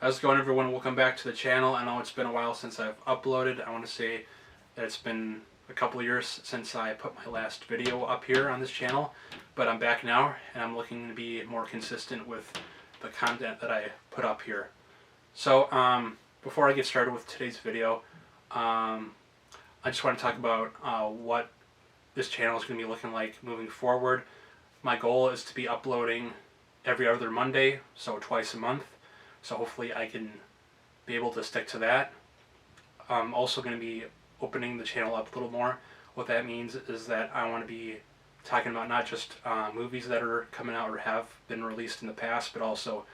How's it going, everyone? Welcome back to the channel. I know it's been a while since I've uploaded. I want to say that it's been a couple of years since I put my last video up here on this channel, but I'm back now and I'm looking to be more consistent with the content that I put up here. So before I get started with today's video, I just want to talk about what this channel is going to be looking like moving forward. My goal is to be uploading every other Monday, so twice a month. So hopefully I can be able to stick to that. I'm also going to be opening the channel up a little more. What that means is that I want to be talking about not just movies that are coming out or have been released in the past, but also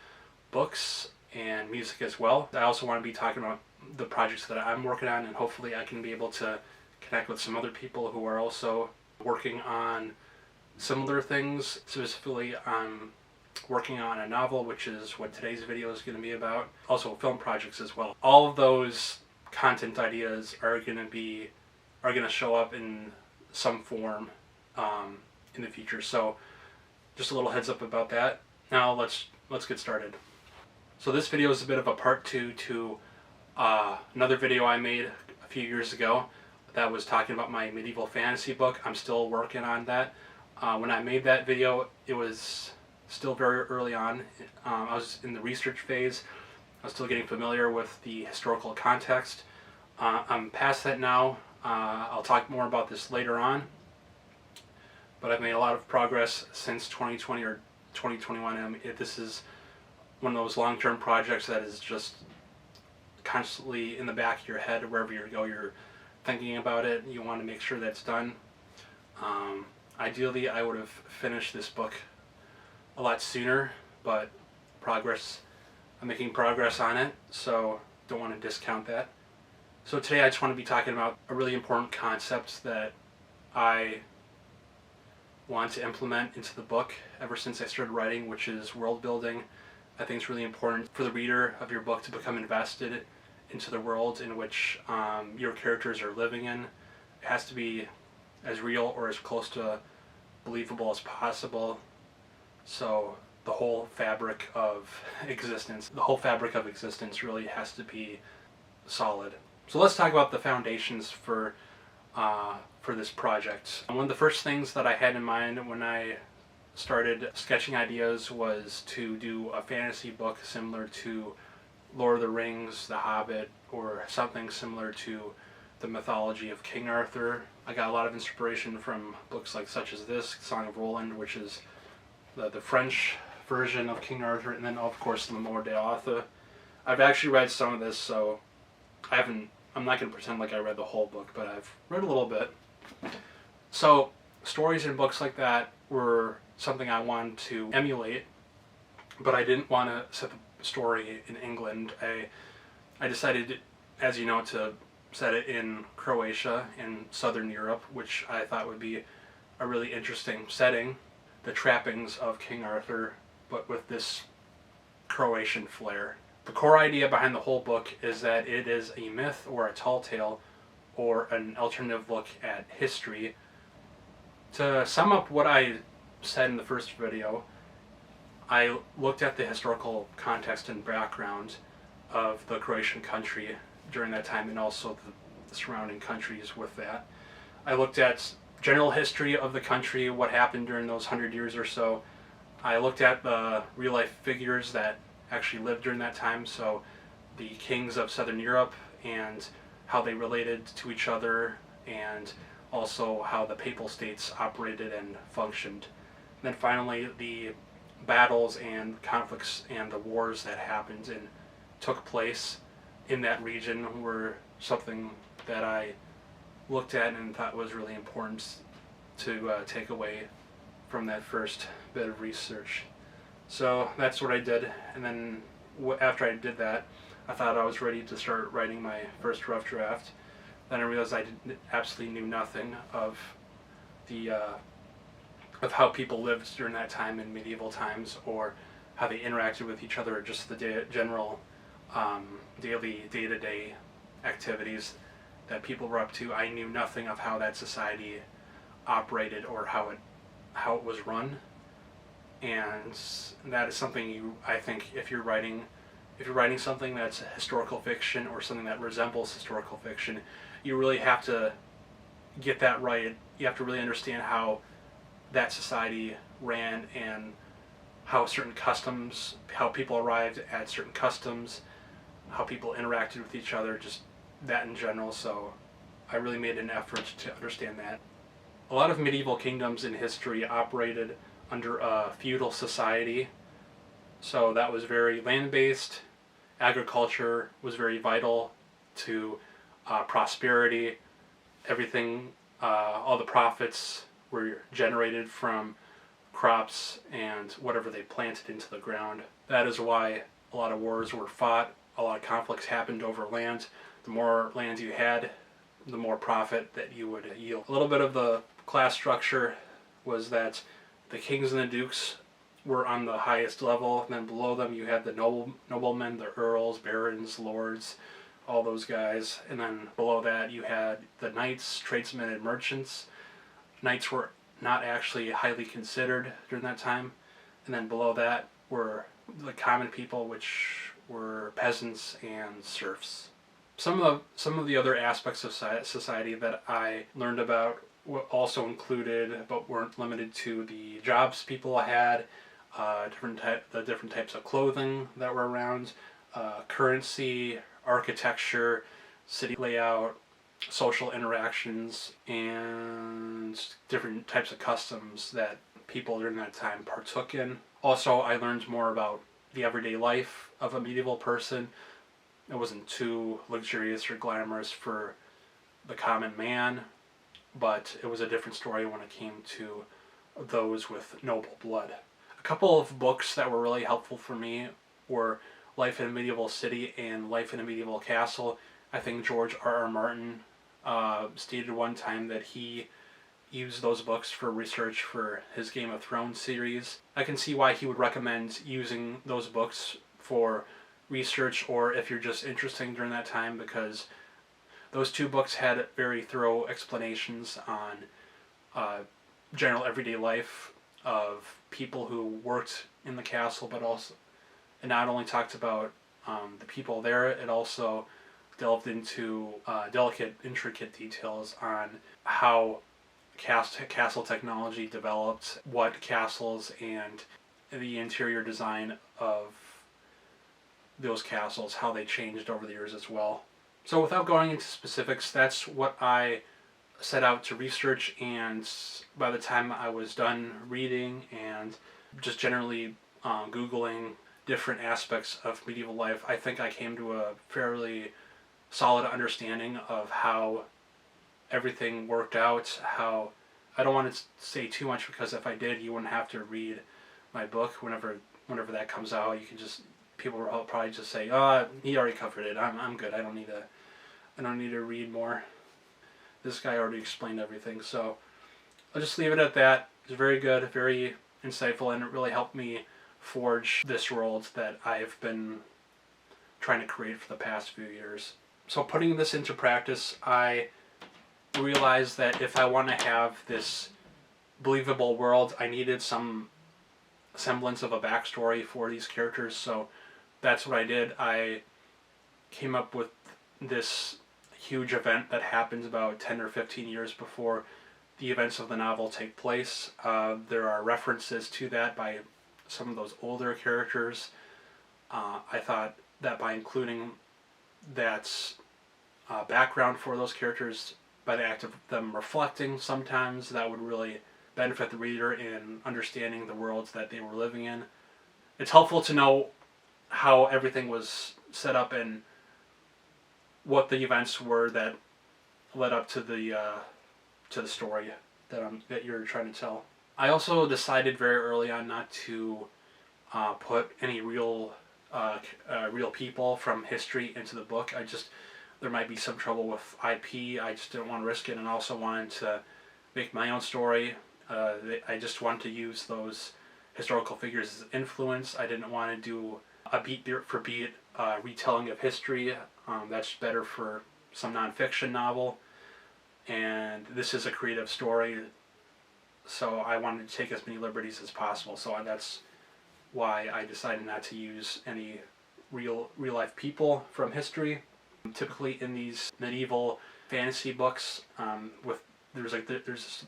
books and music as well. I also want to be talking about the projects that I'm working on, and hopefully I can be able to connect with some other people who are also working on similar things. Specifically, I'm working on a novel, which is what today's video is going to be about. Also film projects as well. All of those content ideas are going to show up in some form in the future. So just a little heads up about that. Now let's get started. So this video is a bit of a part 2 to another video I made a few years ago that was talking about my medieval fantasy book. I'm still working on that. When I made that video, it was still very early on. I was in the research phase. I was still getting familiar with the historical context. I'm past that now. I'll talk more about this later on. But I've made a lot of progress since 2020 or 2021. This is one of those long-term projects that is just constantly in the back of your head. Wherever you go, you're thinking about it. You want to make sure that's done. Ideally, I would have finished this book a lot sooner, but I'm making progress on it, so don't want to discount that. So today I just want to be talking about a really important concept that I want to implement into the book ever since I started writing, which is world building. I think it's really important for the reader of your book to become invested into the world in which your characters are living in. It has to be as real or as close to believable as possible. So the whole fabric of existence really has to be solid. So let's talk about the foundations for this project. One of the first things that I had in mind when I started sketching ideas was to do a fantasy book similar to Lord of the Rings, The Hobbit, or something similar to the mythology of King Arthur. I got a lot of inspiration from books such as this, Song of Roland, which is the French version of King Arthur, and then of course the Memoires d'Arthur. I've actually read some of this, so I'm not going to pretend like I read the whole book, but I've read a little bit. So stories in books like that were something I wanted to emulate, but I didn't want to set the story in England. I decided, as you know, to set it in Croatia in Southern Europe, which I thought would be a really interesting setting. The trappings of King Arthur, but with this Croatian flair. The core idea behind the whole book is that it is a myth or a tall tale or an alternative look at history. To sum up what I said in the first video, I looked at the historical context and background of the Croatian country during that time and also the surrounding countries with that. I looked at general history of the country, what happened during those 100 years or so. I looked at the real-life figures that actually lived during that time, so the kings of Southern Europe and how they related to each other, and also how the papal states operated and functioned. And then finally, the battles and conflicts and the wars that happened and took place in that region were something that I looked at and thought was really important to take away from that first bit of research. So that's what I did, and then after I did that, I thought I was ready to start writing my first rough draft. Then I realized I absolutely knew nothing of how people lived during that time in medieval times, or how they interacted with each other, or just the general daily day-to-day activities that people were up to. I knew nothing of how that society operated or how it was run, and that is something I think if you're writing if you're writing something that's historical fiction or something that resembles historical fiction, you really have to get that right. You have to really understand how that society ran and how certain customs, how people arrived at certain customs, how people interacted with each other, just that in general. So I really made an effort to understand that. A lot of medieval kingdoms in history operated under a feudal society, so that was very land-based. Agriculture was very vital to prosperity. Everything, all the profits were generated from crops and whatever they planted into the ground. That is why a lot of wars were fought, a lot of conflicts happened over land. The more land you had, the more profit that you would yield. A little bit of the class structure was that the kings and the dukes were on the highest level, and then below them you had the noblemen, the earls, barons, lords, all those guys, and then below that you had the knights, tradesmen, and merchants. Knights were not actually highly considered during that time, and then below that were the common people, which were peasants and serfs. Some of the other aspects of society that I learned about also included, but weren't limited to, the jobs people had, the different types of clothing that were around, currency, architecture, city layout, social interactions, and different types of customs that people during that time partook in. Also, I learned more about the everyday life of a medieval person. It wasn't too luxurious or glamorous for the common man, but it was a different story when it came to those with noble blood. A couple of books that were really helpful for me were Life in a Medieval City and Life in a Medieval Castle. I think George R.R. Martin stated one time that he used those books for research for his Game of Thrones series. I can see why he would recommend using those books for research, or if you're just interested during that time, because those two books had very thorough explanations on general everyday life of people who worked in the castle, but also it not only talked about the people there, it also delved into delicate, intricate details on how castle technology developed, what castles and the interior design of those castles, how they changed over the years as well. So without going into specifics, that's what I set out to research, and by the time I was done reading and just generally Googling different aspects of medieval life, I think I came to a fairly solid understanding of how everything worked out. How, I don't want to say too much, because if I did, you wouldn't have to read my book whenever that comes out. You can just, people will probably just say, "Oh, he already covered it. I'm good. I don't need to read more. This guy already explained everything." So I'll just leave it at that. It's very good, very insightful, and it really helped me forge this world that I've been trying to create for the past few years. So putting this into practice, I realized that if I want to have this believable world, I needed some semblance of a backstory for these characters. So that's what I did. I came up with this huge event that happens about 10 or 15 years before the events of the novel take place. There are references to that by some of those older characters. I thought that by including that background for those characters, by the act of them reflecting sometimes, that would really benefit the reader in understanding the worlds that they were living in. It's helpful to know how everything was set up and what the events were that led up to the story that you're trying to tell. I also decided very early on not to put any real people from history into the book. There might be some trouble with IP. I just didn't want to risk it, and also wanted to make my own story. I just wanted to use those historical figures as influence. I didn't want to do a beat for beat retelling of history. That's better for some nonfiction novel. And this is a creative story, so I wanted to take as many liberties as possible. So that's why I decided not to use any real life people from history. Typically in these medieval fantasy books, there's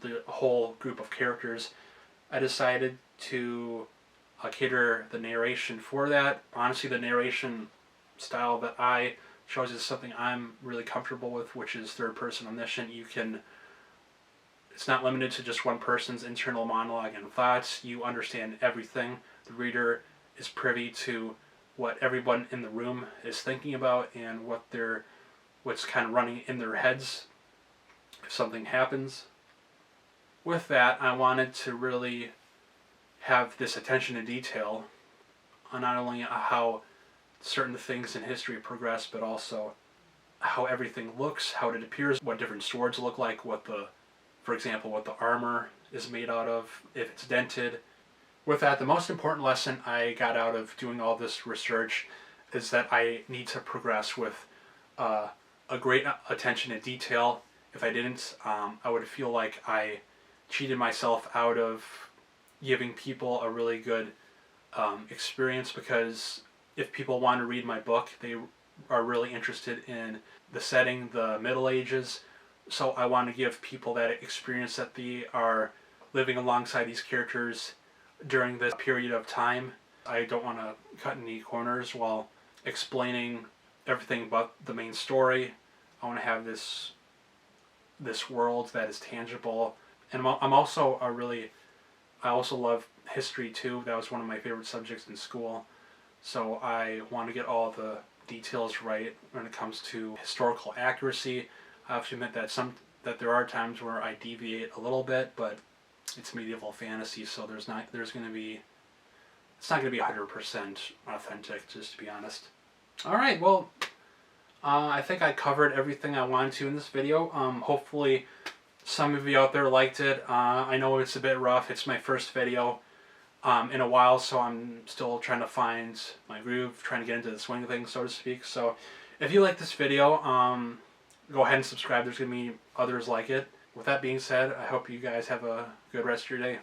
the whole group of characters. I decided to cater the narration for that. Honestly, the narration style that I chose is something I'm really comfortable with, which is third person omniscient. It's not limited to just one person's internal monologue and thoughts. You understand everything. The reader is privy to what everyone in the room is thinking about and what's kind of running in their heads if something happens. With that, I wanted to really have this attention to detail on not only how certain things in history progress, but also how everything looks, how it appears, what different swords look like, for example, what the armor is made out of, if it's dented. With that, the most important lesson I got out of doing all this research is that I need to progress with a great attention to detail. If I didn't, I would feel like I cheated myself out of giving people a really good experience, because if people want to read my book, they are really interested in the setting, the Middle Ages. So I want to give people that experience that they are living alongside these characters during this period of time. I don't want to cut any corners while explaining everything but the main story. I want to have this world that is tangible. And I also love history too. That was one of my favorite subjects in school. So I want to get all the details right when it comes to historical accuracy. I have to admit that there are times where I deviate a little bit, but it's medieval fantasy, so it's not going to be 100% authentic, just to be honest. All right, well, I think I covered everything I wanted to in this video. Hopefully some of you out there liked it. I know it's a bit rough. It's my first video in a while, so I'm still trying to find my groove, trying to get into the swing of things, so to speak. So if you like this video, go ahead and subscribe. There's going to be others like it. With that being said, I hope you guys have a good rest of your day.